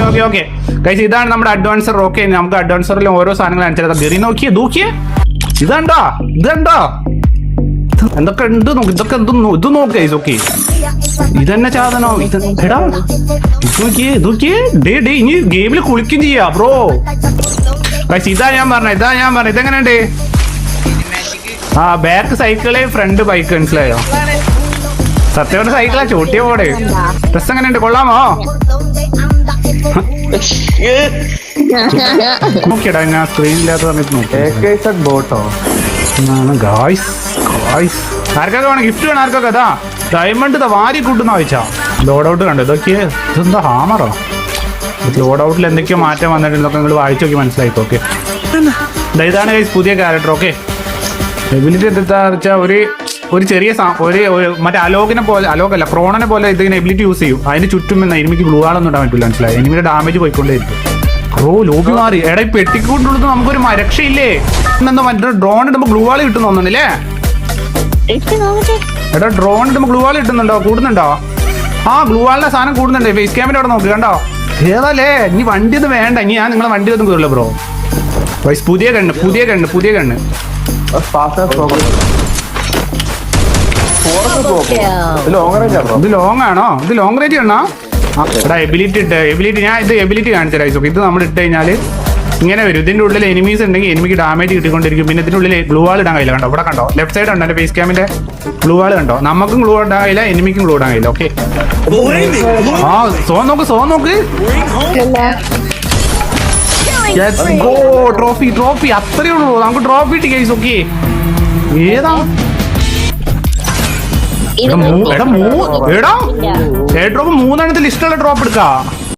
Okay okay guys, ഇതാണ് നമ്മുടെ advancer. Okay, നമുക്ക് അഡ്വാൻസറിൽ ഓരോ സാധനങ്ങൾ അനുസരിച്ച് ഗറി നോക്കിയേ നോക്കിയേ. ഇതുണ്ടോ എന്തൊക്കെ ഉണ്ട് നോക്ക്, ഇതൊക്കെ ഇത് നോക്ക് ഗൈസ്. ഓക്കെ, ഇതന്നെ സാധനോ ഇത്. എടാ നോക്കിയേ ഡേ ഇനി ഗെയിമിൽ കുളിക്കും ചെയ്യാ ബ്രോ. ഗൈസ് ഇതാ ഞാൻ പറഞ്ഞ ഇതെങ്ങനെയുണ്ട്? ആ ബാക്ക് സൈക്കിള്, ഫ്രണ്ട് ബൈക്ക്, മനസ്സിലായോ? സത്യയുടെ സൈക്കിളാ ചോട്ടിയ പോടെ. ഡ്രസ് എങ്ങനെയുണ്ട്, കൊള്ളാമോ? നോക്കിയടാ ഞാൻ സ്ക്രീനില്ലാത്ത സമയത്ത് ബോട്ടോ ആർക്കൊക്കെ വേണം ഗിഫ്റ്റ് വേണം ആർക്കൊക്കെ? അതാ ഡയമണ്ട് വാരി കൂട്ടുന്ന വെച്ചാ ലോഡ് ഔട്ട് കണ്ടോ? ഇതൊക്കെ ഇതെന്താ ഹാമറോ? ലോഡ് ഔട്ടിൽ എന്തൊക്കെയോ മാറ്റം വന്നിട്ടുണ്ടൊക്കെ നിങ്ങൾ വായിച്ചു നോക്കി മനസ്സിലായിക്കോ. ഓക്കെ, ഇതാണ് പുതിയ ക്യാരക്ടർ. ഓക്കെ, എബിലിറ്റി എന്താ വെച്ചാൽ ഒരു ചെറിയ മറ്റേ അലോകല്ല ക്രോണനെ പോലെ ഇതിങ്ങനെ എബിലിറ്റി യൂസ് ചെയ്യും. അതിന് ചുറ്റും എനിമിക്ക് ഗ്ലൂ ആളൊന്നും ഇടാൻ പറ്റില്ല, മനസ്സിലായി? എനിമിയുടെ ഡാമേജ് പോയിക്കൊണ്ടേയിരിക്കും. ഓ ലോബി മാറി. എടാ ഈ പെട്ടിക്കൂട്ടുള്ളത് നമുക്കൊരു രക്ഷയില്ലേ? എന്തോ മറ്റേ ഡ്രോൺ ഇടുമ്പോ ഗ്ലൂ ആൾ കിട്ടുന്നു തോന്നുന്നില്ലേ? എടാ ഡ്രോൺ ഇടുമ്പോ ഗ്ലൂ ആൾ കിട്ടുന്നുണ്ടോ? കൂടുന്നുണ്ടോ? ആ ഗ്ലൂ ആളിന്റെ സാധനം കൂടുന്നുണ്ട്. ഫേസ് ക്യാമിന്റെ അവിടെ നോക്ക്, കണ്ടോ? ഏതാല്ലേ ഇനി വണ്ടി ഒന്നും വേണ്ട. ഇനി ഞാൻ നിങ്ങളെ വണ്ടി ഒന്നും കയറില്ല ബ്രോ. വൈസ് പുതിയ കണ്ണ് ഇത് ലോങ് ആണോ? ഇത് ലോങ് റേഞ്ച് ആണോ? എടാ എബിലിറ്റി ഞാൻ എബിലിറ്റി കാണിച്ചു. ഇത് നമ്മൾ ഇട്ട് കഴിഞ്ഞാൽ ഇങ്ങനെ വരും. ഇതിന്റെ ഉള്ളിൽ എനിമീസ് ഉണ്ടെങ്കിൽ എനിമിക്ക് ഡാമേജ് കിട്ടിക്കൊണ്ടിരിക്കും. പിന്നെ ഇതിന്റെ ഉള്ളിൽ ഗ്ലൂ വാൾ ഇടാൻ കഴിയില്ല. കണ്ടോ? ഇവിടെ കണ്ടോ? ലെഫ്റ്റ് സൈഡ് ഉണ്ടോ എന്റെ ഫേസ് ക്യാമിന്റെ ഗ്ലൂ വാൾ കണ്ടോ? നമുക്കും ഗ്ലൂ ഇടാൻ കഴിയില്ല, എനിമിക്കും ഗ്ലൂ ഇടാൻ കഴിയില്ല. ഓക്കെ, ആ സോ നോക്ക് ട്രോഫി അത്രയേ ഉള്ളൂ. നമുക്ക് ട്രോഫി ഇട്ട് കേസ്. ഓക്കെ, ഏതാ ഡ്രോപ്പ് 3 ഇഷ്ടമുള്ള ഡ്രോപ്പ് എടുക്കാം.